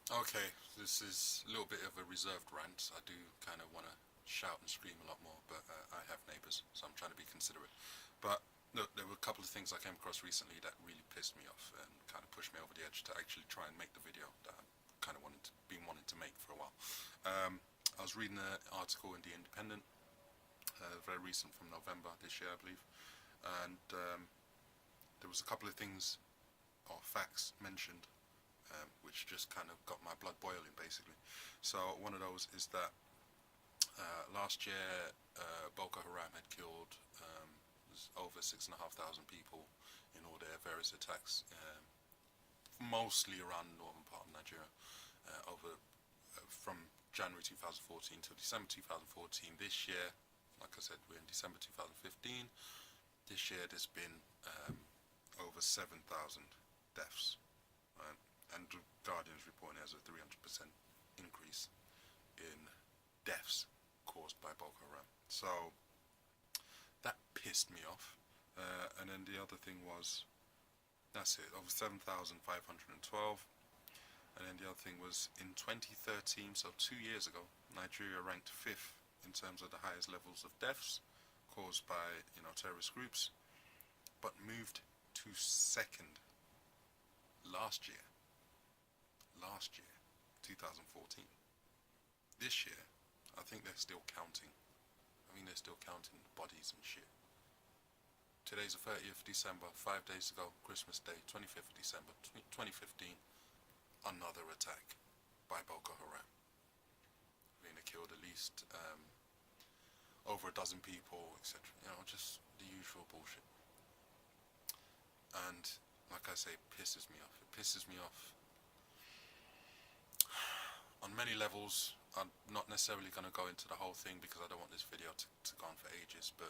Okay, this is a little bit of a reserved rant. I do kind of want to shout and scream a lot more, but I have neighbours, so I'm trying to be considerate. But look, there were a couple of things I came across recently that really pissed me off and kind of pushed me over the edge to actually try and make the video that I kind of been wanting to make for a while. I was reading an article in The Independent, very recent from November this year, I believe, and there was a couple of things or facts mentioned which just kind of got my blood boiling, basically. So one of those is that last year Boko Haram had killed over 6,500 people in all their various attacks, mostly around the northern part of Nigeria, over from January 2014 till December 2014. This year, like I said, we're in December 2015. This year there's been over 7,000 deaths. Right? And the Guardian's reporting there's a 300% increase in deaths caused by Boko Haram. So that pissed me off. And then the other thing was, that's it, over 7,512. And then the other thing was, in 2013, so 2 years ago, Nigeria ranked 5th in terms of the highest levels of deaths caused by, terrorist groups, but moved to 2nd last year, 2014. This year, I think they're still counting. They're still counting bodies and shit. Today's the 30th of December, 5 days ago, Christmas Day, 25th of December, 2015, another attack by Boko Haram. They killed at least over a dozen people, etc. Just the usual bullshit. And, like I say, it pisses me off. It pisses me off on many levels. I'm not necessarily going to go into the whole thing because I don't want this video to go on for ages, but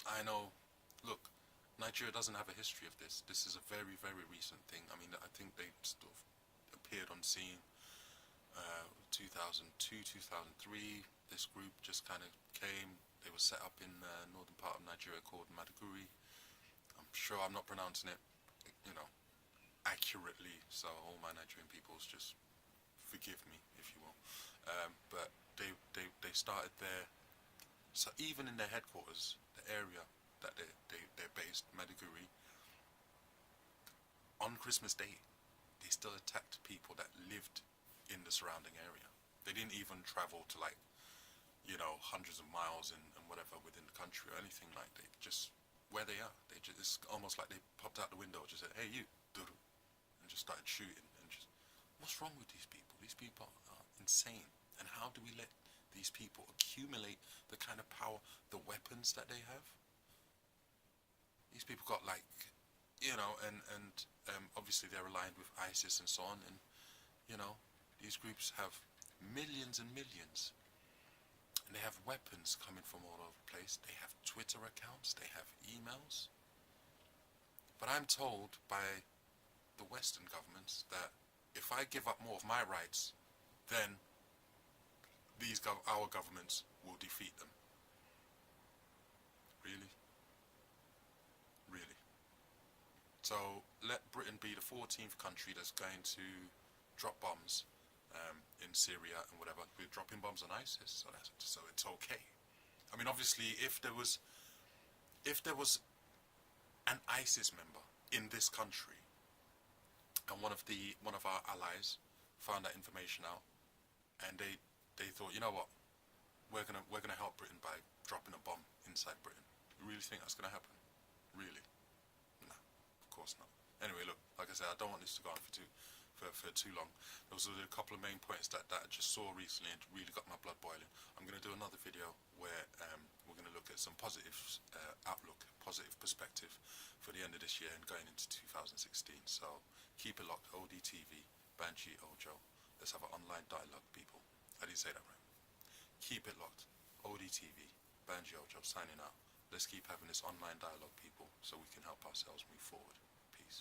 I know, look, Nigeria doesn't have a history of this. This is a very, very recent thing. I think they sort of appeared on scene 2002, 2003. This group just kind of came. They were set up in the northern part of Nigeria called Maduguri. I'm sure I'm not pronouncing it, accurately, so all my Nigerian peoples just forgive me, if you will. But they started there. So even in their headquarters, the area that they're based, Maduguri, on Christmas Day, they still attacked people that lived in the surrounding area. They didn't even travel to hundreds of miles and whatever within the country or anything like that. They just, where they are, it's almost like they popped out the window and just said, hey you, and just started shooting. And just, what's wrong with these people? These people are insane. And how do we let these people accumulate the kind of power, the weapons that they have? These people got obviously they're aligned with ISIS and so on, and these groups have millions and millions, and they have weapons coming from all over the place. They have Twitter accounts, they have emails. But I'm told by the Western governments that if I give up more of my rights, then our governments will defeat them. Really? Really? So let Britain be the 14th country that's going to drop bombs in Syria and whatever. We're dropping bombs on ISIS, so it's okay. Obviously, if there was an ISIS member in this country, and one of our allies found that information out, and they thought, you know what, we're gonna help Britain by dropping a bomb inside Britain. You really think that's gonna happen? Really? No, of course not. Anyway, look, like I said, I don't want this to go on for too long. Those are a couple of main points that I just saw recently and really got my blood boiling. I'm gonna do another video where we're gonna look at some positive outlook, positive perspective for the end of this year and going into 2016. So keep it locked. ODTV, Banshee Ojo. Let's have an online dialogue, people. I didn't say that right. Keep it locked. ODTV, Banshee Ojo, signing out. Let's keep having this online dialogue, people, so we can help ourselves move forward. Peace.